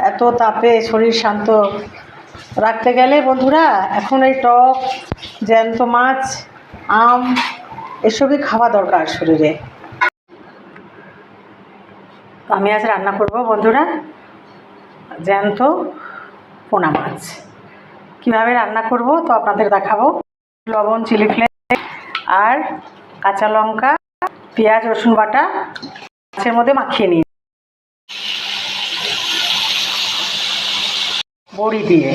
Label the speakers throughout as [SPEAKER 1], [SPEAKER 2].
[SPEAKER 1] এত তাপে শরীর শান্ত রাখতে গেলে বন্ধুরা এখন এই টক জ্যান্ত মাছ, আম এসবই খাওয়া দরকার শরীরে। আমি আজ রান্না করব বন্ধুরা জ্যান্ত পোনা মাছ। কীভাবে রান্না করব তো আপনাদের দেখাবো। লবণ, চিলি ফ্লেক্স আর কাঁচা লঙ্কা, পেঁয়াজ, রসুন বাটা মাছের মধ্যে মাখিয়ে নিই বড়ি দিয়ে।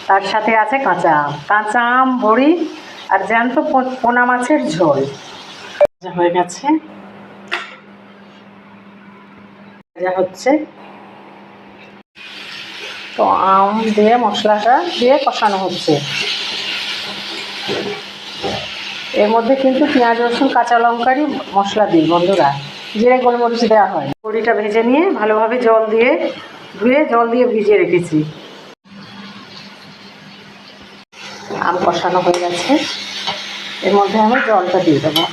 [SPEAKER 1] তার সাথে আছে কাঁচা আম, বড়ি আর জ্যান্ত পোনা মাছের ঝোল। হয়ে গেছে, হচ্ছে তো আম দিয়ে মশলাটা দিয়ে কষানো হচ্ছে। এর মধ্যে কিন্তু পেঁয়াজ, রসুন, কাঁচা লঙ্কারই মশলা দিই বন্ধুরা, জিরে গোলমরিচ দেওয়া হয়। বড়িটা ভেজে নিয়ে ভালোভাবে ধুয়ে জল দিয়ে ভিজিয়ে রেখেছি। আম কষানো হয়ে গেছে, এর মধ্যে আমি জলটা দিয়ে দেবো।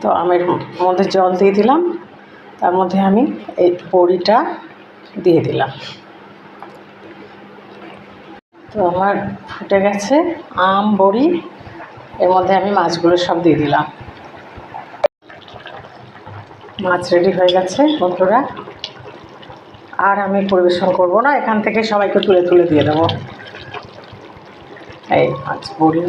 [SPEAKER 1] তো আমের মধ্যে জল দিয়ে দিলাম, তার মধ্যে আমি এই বড়িটা দিয়ে দিলাম। তো আমার ফুটে গেছে আম, বড়ি, এর মধ্যে আমি মাছগুলো সব দিয়ে দিলাম। মাছ রেডি হয়ে গেছে বন্ধুরা। আর আমি পরিবেশন করব না, এখান থেকে সবাইকে তুলে দিয়ে দেবো। এই মাছ, বড়ি।